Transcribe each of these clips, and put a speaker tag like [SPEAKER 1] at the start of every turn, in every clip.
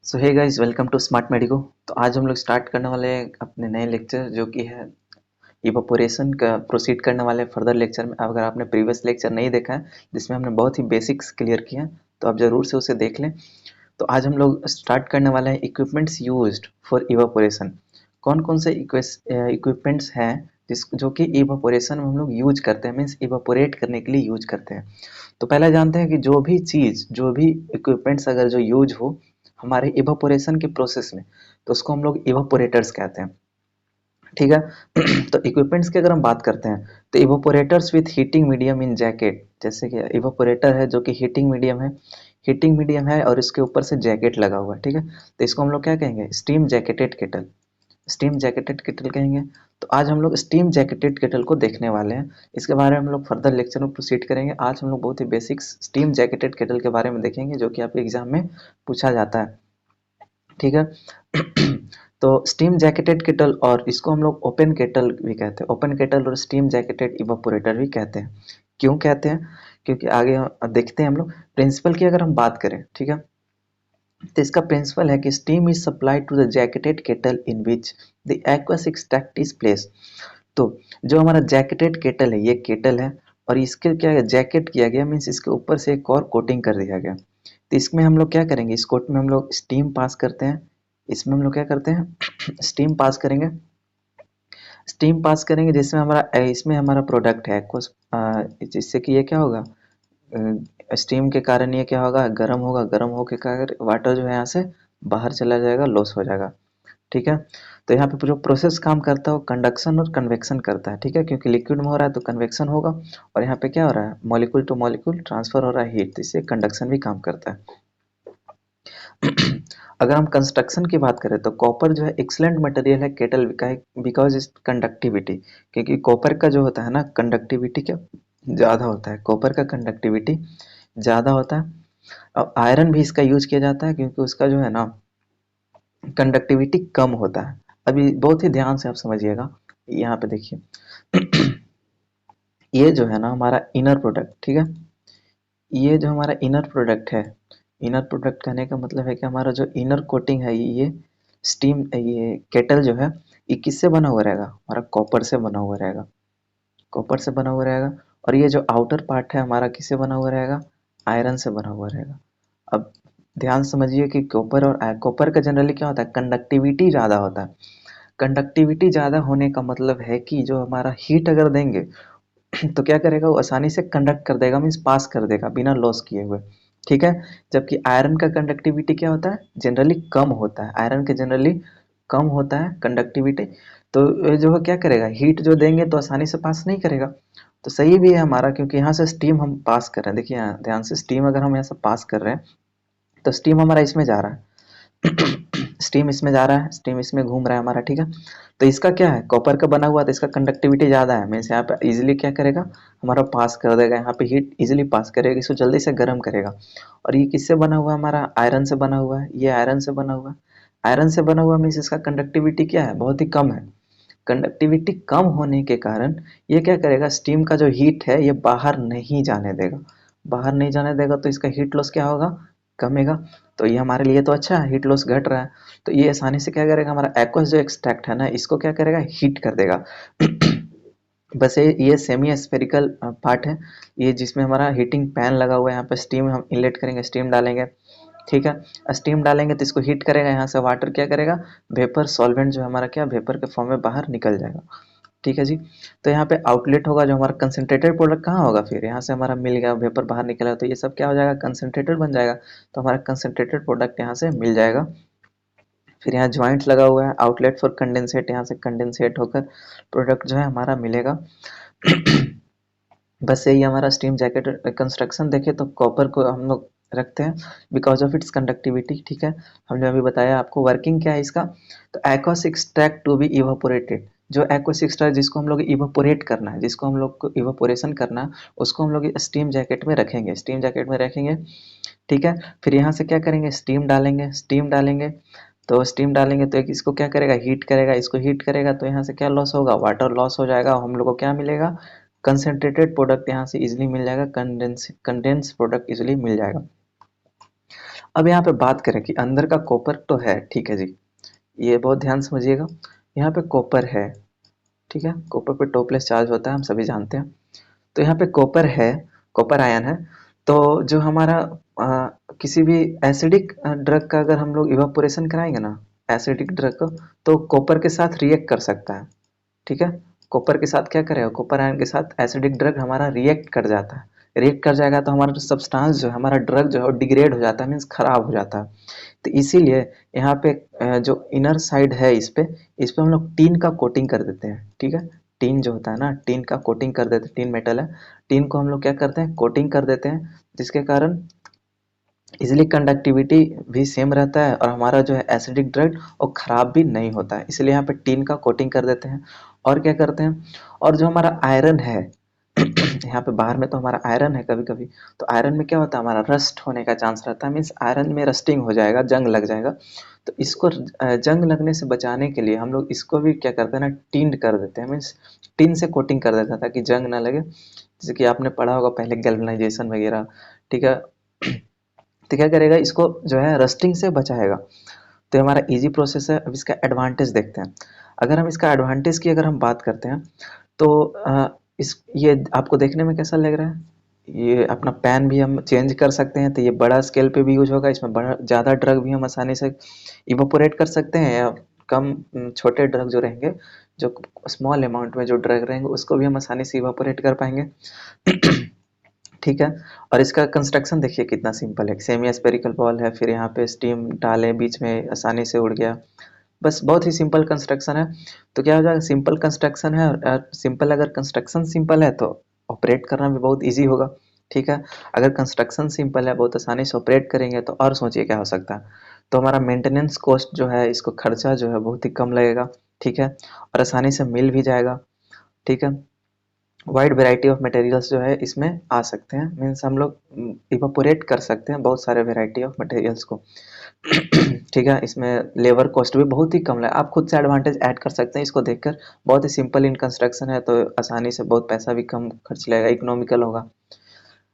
[SPEAKER 1] So hey guys, welcome to Smart Medico. तो आज हम लोग स्टार्ट करने वाले हैं अपने नए लेक्चर जो कि है इवापोरेशन का। प्रोसीड करने वाले फर्दर लेक्चर में। अगर आपने प्रीवियस लेक्चर नहीं देखा है जिसमें हमने बहुत ही बेसिक्स क्लियर किया तो आप ज़रूर से उसे देख लें। तो आज हम लोग स्टार्ट करने वाले हैं इक्विपमेंट्स यूज्ड फॉर इवापोरेशन। कौन कौन से इक्विपमेंट्स हैं जिस जो कि इवापोरेशन में हम लोग यूज करते हैं, मीन्स इवापोरेट करने के लिए यूज करते हैं। तो पहले जानते हैं कि जो भी इक्विपमेंट्स अगर जो यूज हो हमारे इवापोरेशन के प्रोसेस में, तो उसको हम लोग इवापोरेटर्स कहते हैं। ठीक है। तो इक्विपमेंट्स की अगर हम बात करते हैं तो evaporators with heating medium in jacket, जैसे कि इवापोरेटर है जो कि हीटिंग मीडियम है और इसके ऊपर से जैकेट लगा हुआ है। ठीक है। तो इसको हम लोग क्या कहेंगे? स्टीम जैकेटेड केटल कहेंगे। तो आज हम लोग स्टीम जैकेटेड केटल को देखने वाले हैं। इसके बारे में हम लोग फर्दर लेक्चर में प्रोसीड करेंगे। आज हम लोग बहुत ही बेसिक्स स्टीम जैकेटेड केटल के बारे में देखेंगे जो कि आपके एग्जाम में पूछा जाता है। ठीक है। तो स्टीम जैकेटेड केटल, और इसको हम लोग ओपन केटल भी कहते हैं। ओपन केटल और स्टीम जैकेटेड इवापोरेटर भी कहते हैं। क्यों कहते हैं? क्योंकि आगे देखते हैं हम लोग प्रिंसिपल की अगर हम बात करें। ठीक है। तो इसका प्रिंसिपल है कि steam is supplied to the jacketed kettle in which the aqueous extract is place. तो जो हमारा जैकेटेड केटल है, ये केटल है और इसके क्या है, जैकेट किया गया, मीन्स इसके ऊपर से एक और कोटिंग कर दिया गया। तो इसमें हम लोग क्या करेंगे? इस कोट में हम लोग स्टीम पास करते हैं। इसमें हम लोग क्या करते हैं? स्टीम पास करेंगे। स्टीम पास करेंगे जिसमें हमारा इसमें हमारा प्रोडक्ट है एक्वस। जिससे कि ये क्या होगा, स्टीम के कारण ये क्या होगा, गर्म होगा। गर्म होके कारण वाटर जो है यहाँ से बाहर चला जाएगा, लॉस हो जाएगा। ठीक है। तो यहाँ पे जो प्रोसेस काम करता है वो कंडक्शन और कन्वेक्शन करता है। ठीक है। क्योंकि लिक्विड में हो रहा है तो कन्वेक्शन होगा, और यहाँ पे क्या हो रहा है, मॉलिक्यूल टू मॉलिक्यूल ट्रांसफर हो रहा है हीट, तो इससे कंडक्शन भी काम करता है। अगर हम कंस्ट्रक्शन की बात करें तो कॉपर जो है एक्सलेंट मटेरियल है केटल का, बिकॉज इस कंडक्टिविटी, क्योंकि कॉपर का जो होता है ना, कंडक्टिविटी क्या ज़्यादा होता है। कॉपर का कंडक्टिविटी ज़्यादा होता है। और आयरन भी इसका यूज किया जाता है क्योंकि उसका जो है ना कंडक्टिविटी कम होता है। अभी बहुत ही ध्यान से आप समझिएगा। यहाँ पे देखिए, ये जो है ना हमारा इनर प्रोडक्ट। ठीक है। ये जो हमारा इनर प्रोडक्ट है, इनर प्रोडक्ट कहने का मतलब है कि हमारा जो इनर कोटिंग है, ये स्टीम, ये केटल जो है, ये किससे बना हुआ रहेगा? हमारा कॉपर से बना हुआ रहेगा। कॉपर से बना हुआ रहेगा। और ये जो आउटर पार्ट है हमारा किससे बना हुआ रहेगा? आयरन से बना हुआ रहेगा। अब ध्यान समझिए कि कॉपर और कॉपर का जनरली क्या होता है, कंडक्टिविटी ज़्यादा होता है। कंडक्टिविटी ज़्यादा होने का मतलब है कि जो हमारा हीट अगर देंगे तो क्या करेगा, वो आसानी से कंडक्ट कर देगा, मीन्स पास कर देगा बिना लॉस किए हुए। ठीक है। जबकि आयरन का कंडक्टिविटी क्या होता है, जनरली कम होता है। आयरन के जनरली कम होता है कंडक्टिविटी। तो ये जो है क्या करेगा, हीट जो देंगे तो आसानी से पास नहीं करेगा। तो सही भी है हमारा, क्योंकि यहाँ से स्टीम हम पास कर रहे हैं। देखिए यहाँ ध्यान से, स्टीम अगर हम यहाँ से पास कर रहे हैं तो स्टीम हमारा इसमें जा रहा है। स्टीम इसमें जा रहा है, स्टीम इसमें घूम रहा है हमारा। ठीक है। तो इसका क्या है, कॉपर का बना हुआ तो इसका कंडक्टिविटी ज़्यादा है, मीन्स यहाँ पे इजीली क्या करेगा, हमारा पास कर देगा। यहाँ पे हीट इजीली पास करेगा, इसको जल्दी से गर्म करेगा। और ये किससे बना हुआ है? हमारा आयरन से बना हुआ है। ये आयरन से बना हुआ है। आयरन से बना हुआ मीन्स इसका कंडक्टिविटी क्या है, बहुत ही कम है। कंडक्टिविटी कम होने के कारण ये क्या करेगा, स्टीम का जो हीट है ये बाहर नहीं जाने देगा। बाहर नहीं जाने देगा तो इसका हीट लॉस क्या होगा, कमेगा। तो ये हमारे लिए तो अच्छा है, हीट लॉस घट रहा है। तो ये आसानी से क्या करेगा, हमारा एक्वस जो एक्सट्रैक्ट है ना, इसको क्या करेगा, हीट कर देगा। बस ये सेमी स्फेरिकल पार्ट है, ये जिसमें हमारा हीटिंग पैन लगा हुआ है। यहाँ पे स्टीम हम इनलेट करेंगे, स्टीम डालेंगे। ठीक है। स्टीम डालेंगे तो इसको हीट करेगा, यहाँ से वाटर क्या करेगा, वेपर सॉल्वेंट जो है हमारा क्या, वेपर के फॉर्म में बाहर निकल जाएगा। ठीक है जी। तो यहाँ पे आउटलेट होगा, जो हमारा कंसनट्रेटेड प्रोडक्ट कहाँ होगा, फिर यहाँ से हमारा मिल गया, वेपर बाहर निकला, तो ये सब क्या हो जाएगा, कंसनट्रेटेड बन जाएगा। तो हमारा कंसनट्रेटेड प्रोडक्ट यहाँ से मिल जाएगा। फिर यहाँ ज्वाइंट लगा हुआ है, आउटलेट फॉर कंडेंसेट, यहाँ से कंडेंसेट होकर प्रोडक्ट जो है हमारा मिलेगा। बस यही हमारा स्टीम जैकेट कंस्ट्रक्शन। देखे तो कॉपर को हम लोग रखते हैं बिकॉज ऑफ इट्स कंडक्टिविटी। ठीक है। हमने अभी बताया आपको वर्किंग क्या है इसका। तो aqueous extract to be evaporated, जो एक्वस एक्सट्रैक्ट जिसको हम लोग इवापोरेट करना है, जिसको हम लोग को इवापोरेशन करना है, उसको हम लोग स्टीम जैकेट में रखेंगे, स्टीम जैकेट में रखेंगे। ठीक है। फिर यहाँ से क्या करेंगे, स्टीम डालेंगे, स्टीम डालेंगे। तो स्टीम डालेंगे तो एक इसको क्या करेगा, हीट करेगा, इसको हीट करेगा, तो यहाँ से क्या लॉस होगा, वाटर लॉस हो जाएगा। हम लोग को क्या मिलेगा, कंसेंट्रेटेड प्रोडक्ट यहाँ से इजीली मिल जाएगा, कंडेंस प्रोडक्ट इजीली मिल जाएगा। अब यहाँ पे बात करें कि अंदर का कॉपर तो है, ठीक है जी, ये बहुत ध्यान समझिएगा। यहाँ पे कॉपर है, ठीक है, कॉपर पे टॉपलेस चार्ज होता है, हम सभी जानते हैं। तो यहाँ पे कॉपर है, कॉपर आयन है। तो जो हमारा किसी भी एसिडिक ड्रग का अगर हम लोग इवापोरेशन कराएंगे ना, एसिडिक ड्रग को, तो कॉपर के साथ रिएक्ट कर सकता है, ठीक है। कॉपर के साथ क्या करेगा, कॉपर आयन के साथ एसिडिक ड्रग हमारा रिएक्ट कर जाता है। रिएक्ट कर जाएगा तो हमारा जो सब्सटेंस जो है, हमारा ड्रग जो है वो डिग्रेड हो जाता है, मीन्स खराब हो जाता है। तो इसीलिए यहाँ पे जो इनर साइड है इस पे हम लोग टीन का कोटिंग कर देते हैं, ठीक है। टीन जो होता है ना, टीन का कोटिंग कर देते हैं, टीन मेटल है, टीन को हम लोग क्या करते हैं, कोटिंग कर देते हैं, जिसके कारण इसलिए कंडक्टिविटी भी सेम रहता है और हमारा जो है एसिडिक ड्रग वो खराब भी नहीं होता है, इसलिए यहाँ पे टीन का कोटिंग कर देते हैं। और क्या करते हैं, और जो हमारा आयरन है यहाँ पे बाहर में तो हमारा आयरन है, कभी कभी तो आयरन में क्या होता है, हमारा रस्ट होने का चांस रहता है, मीन्स आयरन में रस्टिंग हो जाएगा, जंग लग जाएगा। तो इसको जंग लगने से बचाने के लिए हम लोग इसको भी क्या करते हैं ना, टिंड कर देते हैं, मीन्स टिन से कोटिंग कर देते हैं ताकि जंग ना लगे। जैसे कि आपने पढ़ा होगा पहले गैल्वेनाइजेशन वगैरह, ठीक है। तो क्या करेगा, इसको जो है रस्टिंग से बचाएगा। तो ये हमारा इजी प्रोसेस है। अब इसका एडवांटेज देखते हैं। अगर हम इसका एडवांटेज की अगर हम बात करते हैं तो इस ये आपको देखने में कैसा लग रहा है, ये अपना पैन भी हम चेंज कर सकते हैं, तो ये बड़ा स्केल पे भी यूज होगा, इसमें बड़ा ज़्यादा ड्रग भी हम आसानी से इवापोरेट कर सकते हैं, या कम छोटे ड्रग जो रहेंगे, जो स्मॉल अमाउंट में जो ड्रग रहेंगे उसको भी हम आसानी से इवापोरेट कर पाएंगे। ठीक है। और इसका कंस्ट्रक्शन देखिए कितना सिंपल है, सेमी स्पेरिकल बॉल है, फिर यहाँ पे स्टीम डाले बीच में आसानी से उड़ गया, बस बहुत ही सिंपल कंस्ट्रक्शन है। तो क्या हो जाएगा, सिंपल कंस्ट्रक्शन है, और सिंपल अगर कंस्ट्रक्शन सिंपल है तो ऑपरेट करना भी बहुत इजी होगा, ठीक है। अगर कंस्ट्रक्शन सिंपल है, बहुत आसानी से ऑपरेट करेंगे, तो और सोचिए क्या हो सकता है। तो हमारा मेंटेनेंस कॉस्ट जो है, इसको खर्चा जो है बहुत ही कम लगेगा, ठीक है, और आसानी से मिल भी जाएगा, ठीक है। वाइड वैरायटी ऑफ मटेरियल्स जो है इसमें आ सकते हैं, मीन्स हम लोग इवापोरेट कर सकते हैं बहुत सारे वैरायटी ऑफ मटेरियल्स को। ठीक है, इसमें लेबर कॉस्ट भी बहुत ही कम है, आप खुद से एडवांटेज ऐड कर सकते हैं इसको देखकर। बहुत ही सिंपल इन कंस्ट्रक्शन है, तो आसानी से बहुत पैसा भी कम खर्च लगेगा, इकोनॉमिकल होगा।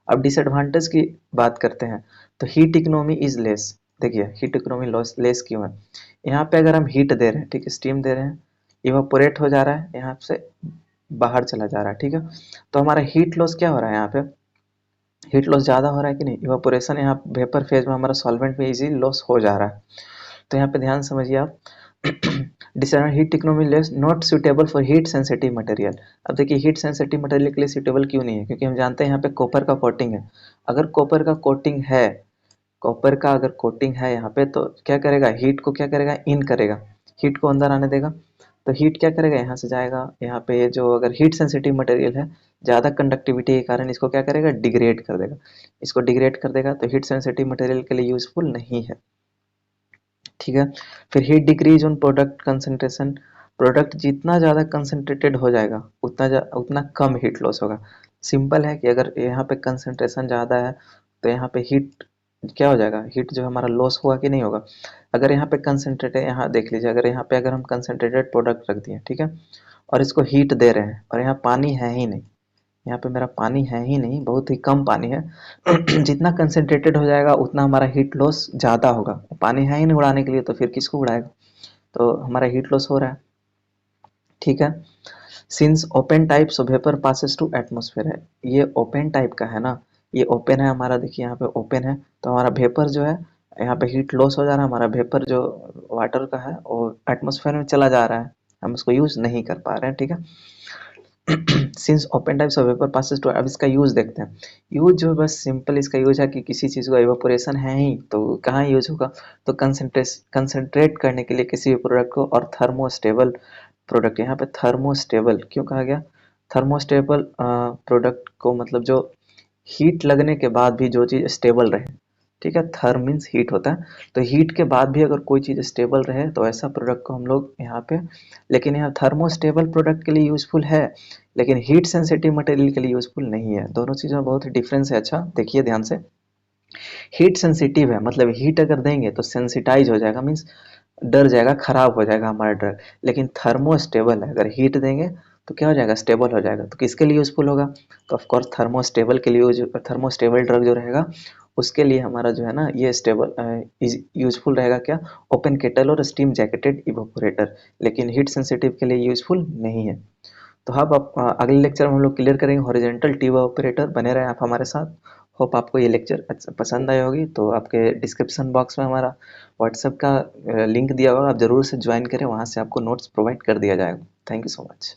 [SPEAKER 1] अब डिसएडवांटेज की बात करते हैं, तो हीट इकोनॉमी इज लेस। देखिए हीट इकोनॉमी लेस क्यों है, यहाँ पे अगर हम हीट दे रहे हैं, ठीक है, स्टीम दे रहे हैं, इवापोरेट हो जा रहा है, यहाँ से बाहर चला जा रहा है, ठीक है। तो हमारा हीट लॉस क्या हो रहा है, यहाँ पे हीट लॉस ज़्यादा हो रहा है कि नहीं, इवापोरेशन यहाँ वेपर फेज में हमारा सॉल्वेंट में इजी लॉस हो जा रहा है। तो यहाँ पे ध्यान समझिए आप। Disadvantage, heat economy less, not suitable for heat sensitive material. अब देखिए हीट सेंसिटिव मटेरियल के लिए सुटेबल क्यों नहीं है, क्योंकि हम जानते हैं यहाँ पे कॉपर का कोटिंग है। अगर कॉपर का कोटिंग है, कॉपर का अगर कोटिंग है यहाँ पे, तो क्या करेगा, हीट को क्या करेगा, इन करेगा, हीट को अंदर आने देगा। तो हीट क्या करेगा, यहाँ से जाएगा, यहाँ पे ये जो अगर हीट सेंसिटिव मटेरियल है, ज़्यादा कंडक्टिविटी के कारण इसको क्या करेगा, डिग्रेड कर देगा। इसको डिग्रेड कर देगा तो हीट सेंसिटिव मटेरियल के लिए यूजफुल नहीं है, ठीक है। फिर heat decrease on product concentration, product जितना ज़्यादा कंसंट्रेटेड हो जाएगा उतना कम हीट लॉस होगा। सिंपल है कि अगर यहाँ पे कंसंट्रेशन ज़्यादा है तो यहाँ पे हीट क्या हो जाएगा, हीट जो हमारा लॉस होगा कि नहीं होगा। अगर यहाँ पे कंसंट्रेटेड, यहाँ देख लीजिए, अगर यहाँ पे अगर हम कंसंट्रेटेड प्रोडक्ट रख दिए, ठीक है, और इसको हीट दे रहे हैं, और यहाँ पानी है ही नहीं, यहाँ पे मेरा पानी है ही नहीं, बहुत ही कम पानी है। जितना कंसंट्रेटेड हो जाएगा उतना हमारा हीट लॉस ज़्यादा होगा, पानी है ही नहीं उड़ाने के लिए, तो फिर किसको उड़ाएगा, तो हमारा हीट लॉस हो रहा है, ठीक है। Since open types of vapour passes to atmosphere है, ये ओपन टाइप का है ना, ये ओपन है हमारा, देखिए यहाँ पे ओपन है, तो हमारा वेपर जो है, यहाँ पे हीट लॉस हो जा रहा है, हमारा वेपर जो वाटर का है वो एटमोसफेयर में चला जा रहा है, हम उसको यूज नहीं कर पा रहे हैं, ठीक है। Since open types of vapour passes to, अब इसका यूज देखते हैं। यूज जो बस सिंपल इसका यूज है कि किसी चीज़ का इवापोरेशन है ही तो कहाँ यूज होगा, तो कंसंट्रेट करने के लिए किसी भी प्रोडक्ट को, और थर्मोस्टेबल प्रोडक्ट, यहाँ पे थर्मोस्टेबल क्यों कहा गया, थर्मोस्टेबल प्रोडक्ट को मतलब जो हीट लगने के बाद भी जो चीज़ स्टेबल रहे, ठीक है, थर्म मीन्स हीट होता है, तो हीट के बाद भी अगर कोई चीज़ स्टेबल रहे तो ऐसा प्रोडक्ट को हम लोग यहाँ पे, लेकिन यहाँ थर्मोस्टेबल प्रोडक्ट के लिए यूजफुल है, लेकिन हीट सेंसिटिव मटेरियल के लिए यूजफुल नहीं है, दोनों चीज़ों में बहुत डिफरेंस है। अच्छा देखिए ध्यान से, हीट सेंसिटिव है मतलब हीट अगर देंगे तो सेंसिटाइज हो जाएगा, मीन्स डर जाएगा, खराब हो जाएगा हमारा ड्रग, लेकिन थर्मोस्टेबल है, अगर हीट देंगे तो क्या हो जाएगा, स्टेबल हो जाएगा, तो किसके लिए यूजफुल होगा, तो ऑफकोर्स थर्मोस्टेबल के लिए थर्मोस्टेबल ड्रग जो रहेगा उसके लिए हमारा जो है ना ये स्टेबल यूजफुल रहेगा क्या, ओपन केटल और स्टीम जैकेटेड इवापोरेटर, लेकिन हीट सेंसिटिव के लिए यूजफुल नहीं है। तो अब आप अगले लेक्चर में हम लोग क्लियर करेंगे हॉरिजॉन्टल ट्यूब ऑपरेटर। बने रहे आप हमारे साथ। होप आपको ये लेक्चर अच्छा पसंद आई होगी। तो आपके डिस्क्रिप्शन बॉक्स में हमारा व्हाट्सएप का लिंक दिया होगा, आप जरूर से ज्वाइन करें, वहाँ से आपको नोट्स प्रोवाइड कर दिया जाएगा। Thank you so much.